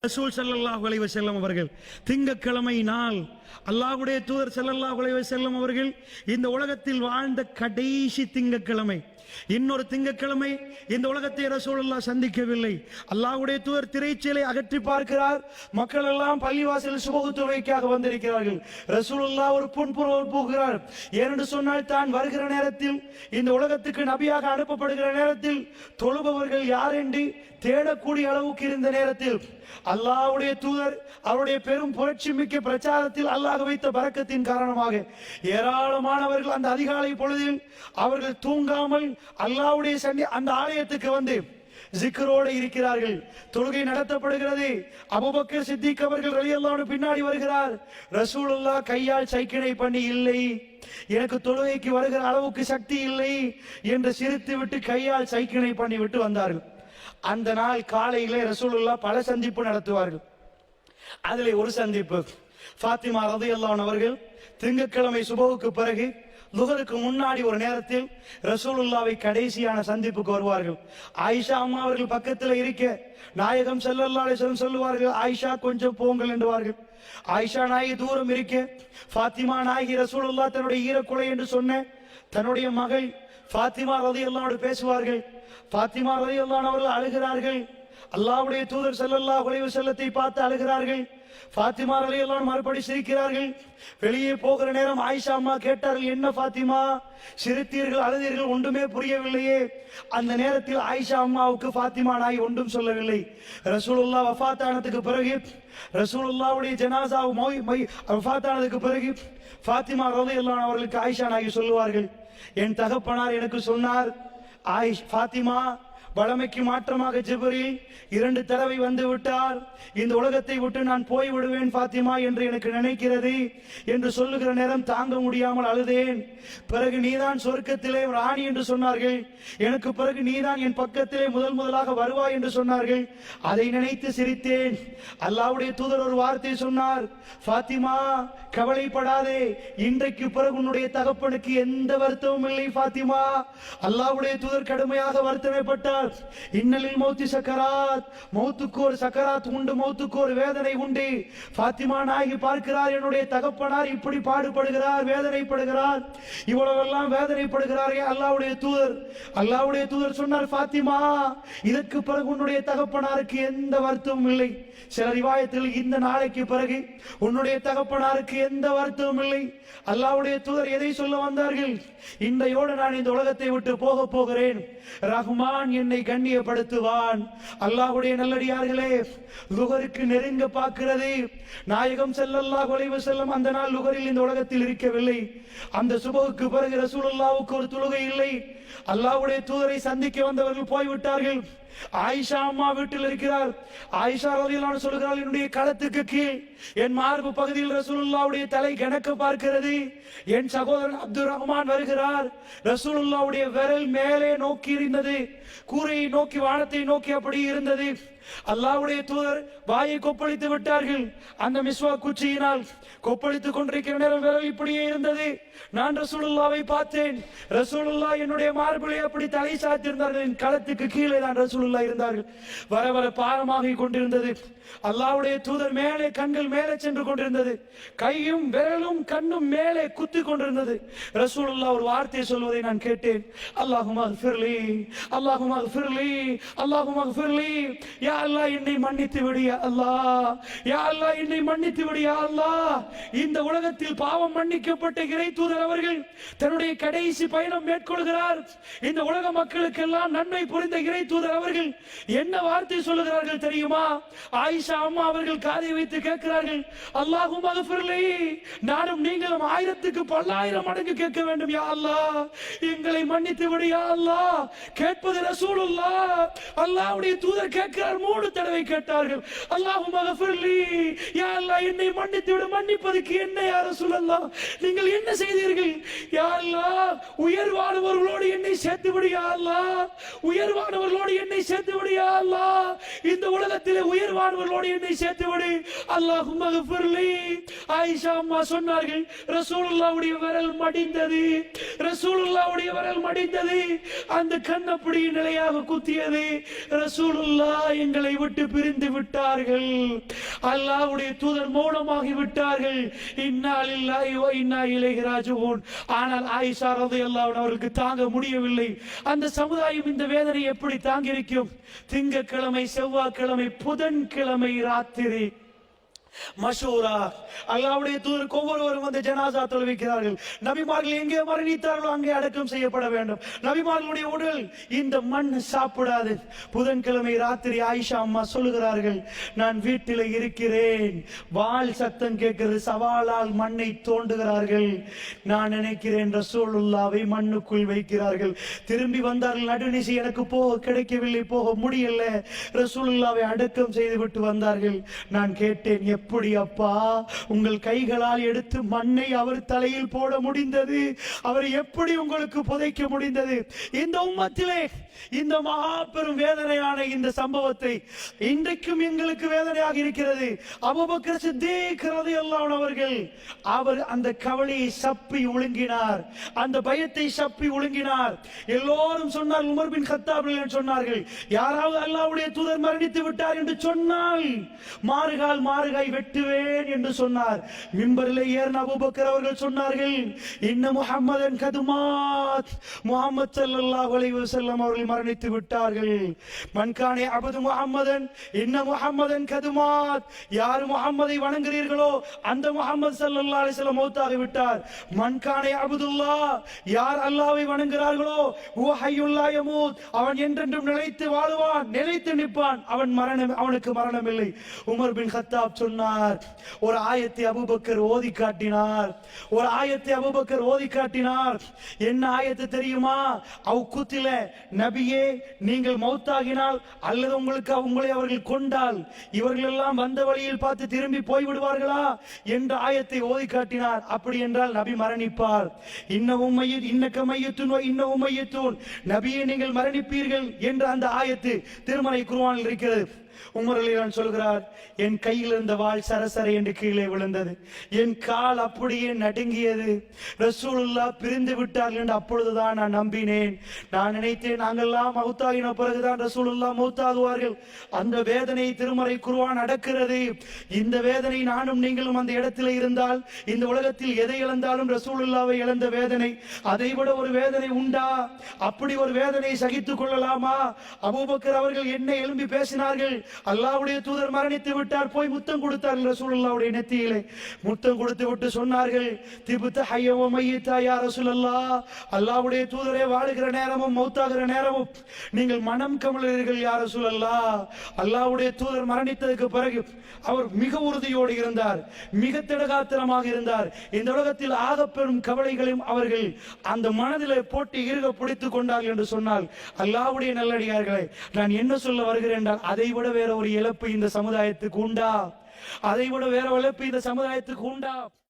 ரசூல் ஸல்லல்லாஹு அலைஹி வஸல்லம் அவர்கள் திங்கட்கிழமை நாள் அல்லாஹ்வுடைய தூதர் ஸல்லல்லாஹு அலைஹி வஸல்லம் அவர்கள் இந்த உலகத்தில் வாழ்ந்த கடைசி திங்கட்கிழமை. இன்னொரு திங்கட்கிழமை இந்த உலகத்தை ரசூலுல்லாஹ் சந்திக்கவில்லை. அல்லாஹ்வுடைய தூதர் திரைச்சீலை அகற்றி பார்க்கிறார். மக்கள் எல்லாம் பள்ளிவாசல் சுபஹ் தொழுகைக்காக வந்திருக்கிறார்கள். ரசூலுல்லாஹ் ஒரு புன்புறல் போகிறார். ஏனென்று சொன்னால் தான் வருகிற நேரத்தில், இந்த உலகத்துக்கு நபியாக அனுப்பப்படுகிற நேரத்தில் தொழுபவர்கள் யார் என்று தேடக்கூடிய அளவுக்கு இருந்த நேரத்தில் அல்லாஹ்வுடைய தூதர் அவருடைய பெரும் புரட்சி மிக்க பிரச்சாரத்தில் அல்லாஹ் வைத்த பரக்கத்தின் காரணமாக ஏராளமானவர்கள் அந்த அதிகாலை பொழுதில் அவர்கள் தூங்காமல் அல்லாஹ்வுடைய அந்த ஆலயத்துக்கு வந்து ஜிக்ரோடு இருக்கிறார்கள். தொழுகை நடத்தப்படுகிறது. அபூபக்கர் சித்திக் அவர்கள் ரலியல்லாஹு அன்ஹு பின்னாடி வருகிறார். ரசூலுல்லாஹ் கையால் சைக்கினை பண்ணி, இல்லை எனக்கு தொழுகைக்கு வருகிற அளவுக்கு சக்தி இல்லை என்று சிரித்து விட்டு கையால் சைக்கினை பண்ணி விட்டு வந்தார்கள். அந்த நாள் காலையிலே ரசூலுல்லாஹ் பல சந்திப்பு நடத்துவார்கள். அதிலே ஒரு சந்திப்பு, ஃபாத்திமா ரலியல்லாஹு அன்ஹா அவர்கள் திங்கட்கிழமை சுபஹுக்கு பிறகு லுஹருக்கு முன்னாடி ஒரு நேரத்தில் ரசூலுல்லாவை கடைசியான சந்திப்புக்கு வருவார்கள். ஆயிஷா அம்மா அவர்கள் பக்கத்தில் இருக்க நாயகம் ஸல்லல்லாஹு அலைஹி வஸல்லம் சொல்லுவார்கள், ஆயிஷா கொஞ்சம் போங்கள் என்றுவார்கள். ஆயிஷா நாயகி தூரம் இருக்க ஃபாத்திமா நாயகி ரசூலுல்லாஹ் தன்னுடைய ஈரக்குலை என்று சொன்ன தன்னுடைய மகள் ஃபாத்திமா ரலியல்லாஹு அன்ஹா பேசுவார்கள். ஃபாத்திமா ரலியல்லாஹு அன்ஹா அவர்கள் அழுகிறார்கள். அல்லாஹ்வுடைய தூதர் ஸல்லல்லாஹு அலைஹி வஸல்லத்தை பார்த்து அழுகிறார்கள். ஃபாத்திமா ரலியல்லாஹு அன்ஹா மறுபடி சிரிக்கிறார்கள். வெளியே போகிற நேரம் ஆயிஷா அம்மா கேட்டார்கள், என்ன ஃபாத்திமா சிரித்தீர்கள், அழுதீர்கள், ஒன்றுமே புரியவில்லையே. அந்த நேரத்தில் ஆயிஷா அம்மாவுக்கு ஃபாத்திமா நாய் ஒன்றும் சொல்லவில்லை. ரசூலுல்லாஹ் வஃபாத் ஆனதுக்கு பிறகு, ரசூலுல்லாஹ்வுடைய ஜனாஸா வஃபாத் ஆனதுக்கு பிறகு ஃபாத்திமா ரலியல்லாஹு அன்ஹா அவர்களுக்கு ஆயிஷா நாயகி சொல்லுவார்கள், என் தகப்பனார் எனக்கு சொன்னார், ஃபாத்திமா வளமைக்கு மாற்றமாக ஜிப்ரீல் 2 தடவை வந்து விட்டார், இந்த உலகத்தை விட்டு நான் போய் விடுவேன் ஃபாத்திமா என்று எனக்கு நினைக்கிறது என்று சொல்லுகிற நேரம் தாங்க முடியாமல் அழுதேன். பிறகு நீதான் சொர்க்கத்திலே ராணி என்று சொன்னார்கள், எனக்கு பிறகு நீதான் என் பக்கத்திலே முதலாக வருவாய் என்று சொன்னார்கள். அதை நினைத்து சிரித்தேன். அல்லாஹ்வுடைய தூதர் ஒரு வார்த்தை சொன்னார், ஃபாத்திமா கவலைப்படாதே, இன்றைக்கு பிறகு உன்னுடைய தகப்பனுக்கு எந்த வருத்தமும் இல்லை ஃபாத்திமா. அல்லாஹ்வுடைய தூதர் கடுமையாக வருத்தமைப்பட்டார். இன்னலில் மௌத்தி சக்கராத், மௌத்துக்கு ஒரு சக்கராத் உண்டு, மௌத்துக்கு ஒரு வேதனை உண்டு. ஃபாத்திமா நாயகி பார்க்கிறார், என்னுடைய தகப்பனார் இப்படி பாடுபடுகிறார், வேதனைப்படுகிறார், இவ்வளவெல்லாம் வேதனைப்படுகிறாரே. அல்லாஹ்வுடைய தூதர் சொன்னார், ஃபாத்திமா இதற்கு பிறகு உன்னுடைய தகப்பனாருக்கு எந்த வருத்தமும் இல்லை. சில ரிவாயத்தில் இந்த நாளைக்கு பிறகு உன்னுடைய தகப்பனாருக்கு எந்த வருத்தமும் இல்லை. அல்லாஹ்வுடைய தூதர் எதை சொல்ல வந்தார்கள்? இன்றையோடு நான் இந்த உலகத்தை விட்டு போக போகிறேன், ரஹ்மான் என்னை கண்ணியப்படுத்துவான். அல்லாஹ்வுடைய நல்லடியார்களே, லுஹருக்கு நெருங்க பார்க்கிறது. நாயகம் ஸல்லல்லாஹு அலைஹி வஸல்லம் அந்த நாள் லுஹரில் இந்த உலகத்தில் இருக்கவில்லை. அந்த சுபஹுக்கு பிறகு ரசூலுல்லாஹ்வுக்கு ஒரு தொழுகை இல்லை. அல்லாஹ்வுடைய தூதரை சந்திக்க வந்தவர்கள் போய்விட்டார்கள். ஆயிஷா அம்மா வீட்டில் இருக்கிறார். ஆயிஷா ரலியல்லாஹு அன்ஹா சொல்கிறாள், என்னுடைய களத்துக்கு கீழ் என் மார்பு பகுதியில் ரசூலுல்லாஹ்வுடைய தலை கணக்க பார்க்கிறது. என் சகோதரன் அப்துல் ரஹ்மான் வருகிறார். ரசூலுல்லாஹ்வுடைய விரல் மேலே நோக்கி இருந்தது, கூரையை நோக்கி, வானத்தை நோக்கி அப்படி இருந்தது. அல்லாஹ்வுடைய தூதர் வாயை கொப்பளித்து விட்டார்கள். அந்த மிஸ்வாக் குச்சியினால் கொப்பளித்துக் கொண்டிருக்கிற நேரம் விரல் இப்படியே இருந்தது. நான் ரசூலுல்லாவை பார்த்தேன். ரசூலுல்லாஹ் என்னுடைய மார்பிலே அப்படி தலை சாத்திருந்தார்கள். என் களத்துக்கு கீழே தான் ரசூலுல்லாஹ் இருந்தார்கள். வர வர பாரமாக கொண்டிருந்தது. அல்லாஹ்வுடைய தூதர் மேலே, கண்கள் மேலே சென்று கொண்டிருந்தது. கையும் விரலும் கண்ணும் மேலே குத்தி கொண்டிருந்தது. ரசூலுல்லாஹ் ஒரு வார்த்தை சொல்வதை நான் கேட்டேன், அல்லாஹும்ம அக்ஃபிர்லி, அல்லாஹும்ம அக்ஃபிர்லி, அல்லாஹும்ம அக்ஃபிர்லி. யா அல்லாஹ் என்னை மன்னித்து விடு யா அல்லாஹ், யா அல்லாஹ் என்னை மன்னித்து விடு யா அல்லாஹ். இந்த உலகத்தில் பாவம் மன்னிக்கப்பட்ட இறை தூதர் அவர்கள் தன்னுடைய கடைசி பயணம் மேற்கொள்கிறார். இந்த உலக மக்களுக்கெல்லாம் நன்மை புரிந்த இறை தூதர் அவர்கள் என்ன வார்த்தை சொல்லுகிறார்கள் தெரியுமா? ஆயிஷா அம்மா அவர்கள் காதை வைத்து கேட்கிறார்கள், அல்லாஹும்ம அக்ஃபிர்லி, நானும் நீங்களும் 1000க்கு 1000 மடங்கு கேட்க வேண்டும் யா அல்லாஹ், எங்களை மன்னித்து விடு யா அல்லாஹ். கேட்பது ரசூலுல்லாஹ். அல்லாஹ்வுடைய தூதர் கேட்கிறார். 3 தடவை கேட்டார்கள், அல்லாஹும்ம அக்ஃபிர்லி, யா அல்லாஹ் என்னை மன்னித்து விடு. மன்னிப்பதற்கு என்ன யா ரசூலல்லாஹ், நீங்கள் என்ன செய்தீர்கள்? யா அல்லாஹ் உயர்வானவர்களோடு என்னை சேர்த்து விடு யா அல்லாஹ், உயர்வானவர்களோடு என்னை சேர்த்து விடு யா அல்லாஹ். இந்த உலகத்திலே உயர்வானவர்கள் அவர்களோடு என்னை சேர்த்து விடு. அல்லாஹும்ம ஃபிர்லி. ஆயிஷா அம்மா சொன்னார்கள், ரசூலுல்லாஹ்வுடைய விரல் மடிந்தது, ரசூலுல்லாஹ்வுடைய விரல் மடிந்தது, அந்த கண் அப்படி நிலையாக குத்தியது. ரசூலுல்லாஹ் எங்களை விட்டு பிரிந்து விட்டார்கள், அல்லாஹ்வுடைய தூதர் மௌனமாகி விட்டார்கள். இன்னா லில்லாஹி வ இன்னா இலைஹி ராஜிஊன். ஆனால் ஆயிஷா ரலியல்லாஹு அன்ஹா அவர்களுக்கு தாங்க முடியவில்லை. அந்த சமுதாயம் இந்த வேதனை எப்படி தாங்கி இருக்கும்? திங்கட்கிழமை, செவ்வாய்க்கிழமை, புதன்கிழமை ராத்திரி மஷூரா, அல்லாஹ்வுடைய தூதருக்கு ஒவ்வொருவரும் வந்து ஜனாசா தொழுவிக்கிறார்கள். நபிமார்கள் எங்கே மரணித்தார்களோ அங்கே அடக்கம் செய்யப்பட வேண்டும். நபிமார்களுடைய உடல் இந்த மண் சாப்பிடாது. புதன்கிழமை ராத்திரி ஆயிஷா அம்மா சொல்லுகிறார்கள், நான் வீட்டில் இருக்கிறேன், வாள் சத்தம் கேட்கிறது, சவாலால் மண்ணை தோண்டுகிறார்கள். நான் நினைக்கிறேன் ரசூலுல்லாவை மண்ணுக்குள் வைக்கிறார்கள். திரும்பி வந்தார்கள், நடுநிசி எனக்கு போக கிடைக்கவில்லை, போக முடியல. ரசூலுல்லாவை அடக்கம் செய்து விட்டு வந்தார்கள். நான் கேட்டேன், எப்படி அப்பா உங்கள் கைகளால் எடுத்து மண்ணை அவர் தலையில் போட முடிந்தது? அவர் எப்படி உங்களுக்கு புதைக்க முடிந்தது? இந்த உம்மத்திலே இந்த மகாபெரும் வேதனையான இந்த சம்பவத்தை இன்றைக்கும் எங்களுக்கு வேதனையாக இருக்கிறது. அபூபக்கர் சித்தீக் ரலியல்லாஹு அன்ஹு அவர்கள் அவர் அந்த கவலையை சப்பி ஒழுங்கினார், அந்த பயத்தை சப்பி ஒழுங்கினார். எல்லோரும் சொன்னார், உமர் பின் கத்தாப் சொன்னார்கள், யாராவது அல்லாஹ்வுடைய தூதர் மரணித்து விட்டார் என்று சொன்னால் மாறுகால் மாறுகாய் வெட்டுவேன் என்று சொன்னார். மிம்பரிலே ஏறின அபூபக்கர் அவர்கள் சொன்னார்கள், இன்ன முஹம்மதன் கதுமாத், முஹம்மது ஸல்லல்லாஹு அலைஹி வஸல்லம் அவர்கள் மரணித்து விட்டார்கள். மன்கானே அபது முஹம்மதன் இன்ன முஹம்மதன் கதுமாத், யார் முஹம்மதை வணங்குகிறீர்களோ அந்த முஹம்மது ஸல்லல்லாஹு அலைஹி வஸல்லம் மௌத்தாகி விட்டார். மன்கானே அபதுல்லாஹ், யார் அல்லாஹ்வை வணங்குகிறார்களோ ஹுவ ஹய்யுல் லா யமூத், அவன் என்றென்றும் நிலைத்து வாழுவான், நிலைத்து நிற்பான், அவனுக்கு மரணம் இல்லை. உமர் பின் கத்தாப் சொன்னார், ஒரு ஆயத்தை அபூபக்கர் ஓதி காட்டினார், ஒரு ஆயத்தை அபூபக்கர் ஓதி காட்டினார். என்ன ஆயத்து தெரியுமா? அவ் குத்தில, நபியே நீங்கள் மௌத்தாகினால் அல்லது உங்களை அவர்கள் கொண்டால் இவர்கள் எல்லாம் வந்த வழியில் பார்த்து திரும்பி போய்விடுவார்களா என்ற ஆயத்தை ஓதி காட்டினார். அப்படி என்றால் நபி மரணிப்பார். இன்னக்க மையத்துன் இன்னவும் மையத்துன், நபியே நீங்கள் மரணிப்பீர்கள் என்ற அந்த ஆயத்து திருமறை குர்ஆனில் இருக்கிறது. உமர் ரலியல்லாஹு சொல்கிறார், என் கையில் இருந்த வாள் சரசர என்று கீழே விழுந்தது, என் கால் அப்படியே நடுங்கியது. ரசூலுல்லாஹ் பிரிந்து விட்டார்கள் என்று அப்பொழுதுதான் நான் நம்பினேன். நான் நினைத்தேன் நாங்கெல்லாம் மௌத்தாகின பிறகுதான் ரசூலுல்லாஹ் மௌத்தாகுவார்கள். அந்த வேதனை திருமறை குர்ஆன் அடக்கிறது. இந்த வேதனை நானும் நீங்களும் அந்த இடத்தில் இருந்தால், இந்த உலகத்தில் எதை இழந்தாலும் ரசூலுல்லாவை இழந்த வேதனை, அதை விட ஒரு வேதனை உண்டா? அப்படி ஒரு வேதனை சகித்துக் கொள்ளலாமா? அபூபக்கர் அவர்கள் என்ன எழும்பி பேசினார்கள், அல்லாஹ்வுடைய தூதர் மரணித்து விட்டார், போய் முத்தம் கொடுத்தார்கள் ரசூலுல்லாஹ்வுடைய நெத்தியிலே. முத்தம் கொடுத்து விட்டு சொன்னார்கள், திபுத ஹய்ய வ மய்யிதா யா ரசூலல்லாஹ், அல்லாஹ்வுடைய தூதரே வாழுகிற நேரமும் மௌத்தாகிற நேரமும் நீங்கள் மனம் கமழுகிறீர்கள் யா ரசூலல்லாஹ். அல்லாஹ்வுடைய தூதர் மரணித்ததற்கு பிறகு அவர் மிக உறுதியோடு இருந்தார், மிக திடகாத்திரமாக இருந்தார். இந்த உலகத்தில் ஆகப்பெரும் கவலைகளையும் அவர்கள் அந்த மனதிலே போட்டு இறுக பிடித்துக் கொண்டார்கள் என்று சொன்னால், அல்லாஹ்வுடைய நல்லடியார்களே, நான் என்ன சொல்ல வருகிறேன் என்றால், அதை விட வேற ஒரு இழப்பு இந்த சமுதாயத்துக்கு உண்டா? அதை விட வேற இழப்பு இந்த சமுதாயத்துக்கு உண்டா?